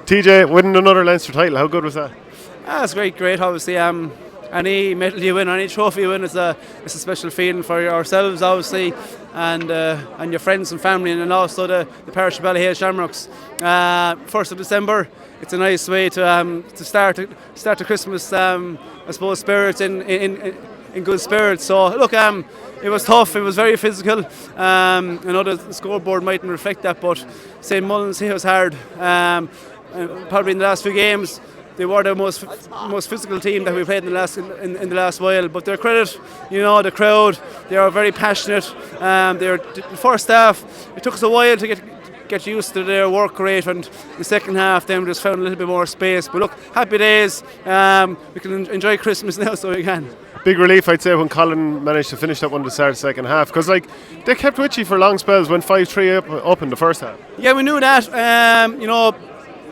TJ, winning another Leinster title, how good was that? It's great. Obviously, any medal you win, any trophy you win, it's a special feeling for ourselves, obviously, and your friends and family, and also the parish of Ballyhale Shamrocks. 1st of December, it's a nice way to start the Christmas, I suppose, spirits in good spirits. So look, it was tough. It was very physical. I know the scoreboard mightn't reflect that, but St Mullin was hard. Probably in the last few games, they were the most physical team that we played in the last while. But their credit, the crowd, they are very passionate. The first half, it took us a while to get used to their work rate, and the second half, then we just found a little bit more space. But look, happy days. We can enjoy Christmas now, so we can. Big relief, I'd say, when Colin managed to finish that one to start the second half, because they kept with you for long spells, went 5-3 up in the first half. Yeah, we knew that.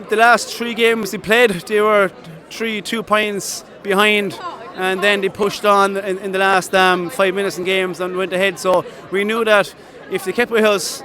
The last 3 games they played, they were 2 points behind, and then they pushed on in the last 5 minutes in games and went ahead. So we knew that if they kept with us,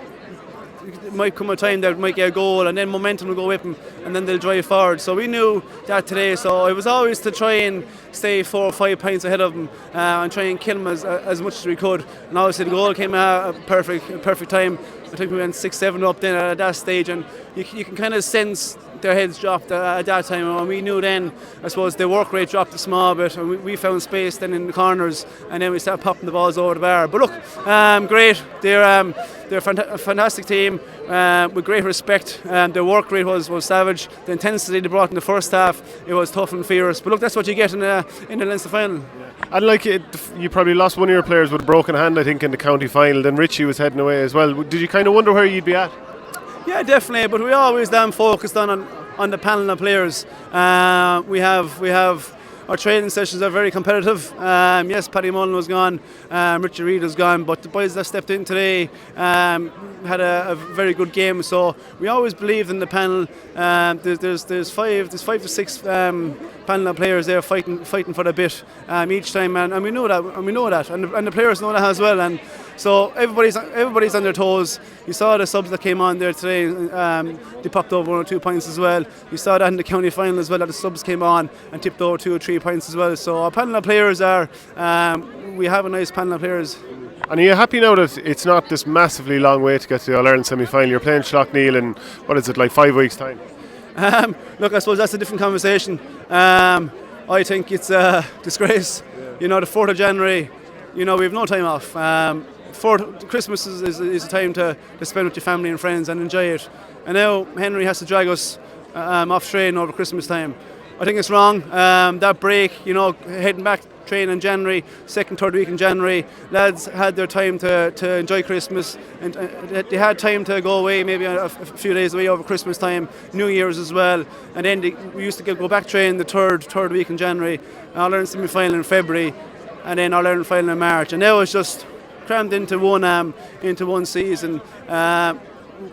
it might come a time that we might get a goal, and then momentum will go with them, and then they'll drive forward. So we knew that today. So it was always to try and stay 4 or 5 points ahead of them and try and kill them as much as we could. And obviously the goal came at a perfect time. I think we went 6-7 up then at that stage, and you can kind of sense their heads dropped at that time, and we knew then, I suppose, their work rate dropped a small bit, and we found space then in the corners, and then we started popping the balls over the bar. But look, great. They're a fantastic team with great respect. Their work rate was savage. The intensity they brought in the first half, it was tough and fierce. But look, that's what you get in the Leinster final. Yeah. And you probably lost one of your players with a broken hand, I think, in the county final. Then Richie was heading away as well. Did you kind of wonder where you'd be at? Yeah, definitely. But we always focused on the panel of players. We have our training sessions are very competitive. Yes, Paddy Mullen was gone, Richard Reid was gone, but the boys that stepped in today had a very good game. So we always believed in the panel. There's 5 to 6 panel of players there fighting for the bit each time, and we know that, and the players know that as well. And so everybody's on their toes. You saw the subs that came on there today. They popped over 1 or 2 points as well. You saw that in the county final as well, that the subs came on and tipped over 2 or 3 points as well. So our panel of players we have a nice panel of players. And are you happy now that it's not this massively long way to get to the All-Ireland semi-final? You're playing Schlockneil in, 5 weeks' time? Look, I suppose that's a different conversation. I think it's a disgrace. The 4th of January, we have no time off. Christmas is a time to spend with your family and friends and enjoy it. And now Henry has to drag us off train over Christmas time. I think it's wrong. That break, heading back train in January, 2nd, 3rd week in January, lads had their time to enjoy Christmas, and they had time to go away, maybe a few days away over Christmas time, New Year's as well, and then we used to go back train the 3rd week in January, All-Ireland semi-final in February, and then All-Ireland final in March, and now it's just crammed into one season, and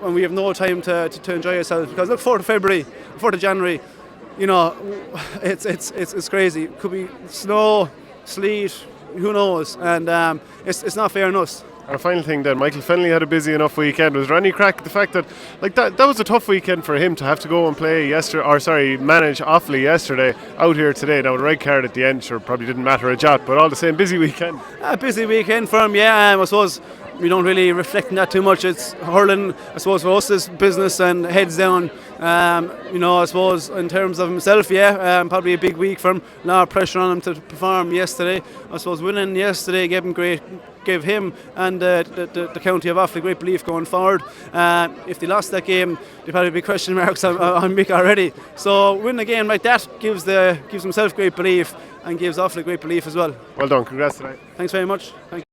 we have no time to enjoy ourselves, because look, 4th of January, it's crazy. It could be snow, sleet, who knows, and it's not fair on us. Our final thing then, Michael Fennelly had a busy enough weekend. Was there any crack at the fact that that was a tough weekend for him to have to go and play manage Offaly yesterday, out here today? Now the red card at the end probably didn't matter a jot, but all the same, busy weekend. A busy weekend for him, yeah. I suppose we don't really reflect on that too much. It's hurling, I suppose, for us is business and heads down. I suppose in terms of himself, probably a big week for him. A lot of pressure on him to perform yesterday. I suppose winning yesterday gave him and the county of Offaly great belief going forward. If they lost that game, there'd probably be question marks on Mick already. So winning a game like that gives himself great belief and gives Offaly great belief as well. Well done, congrats tonight. Thanks very much. Thank you.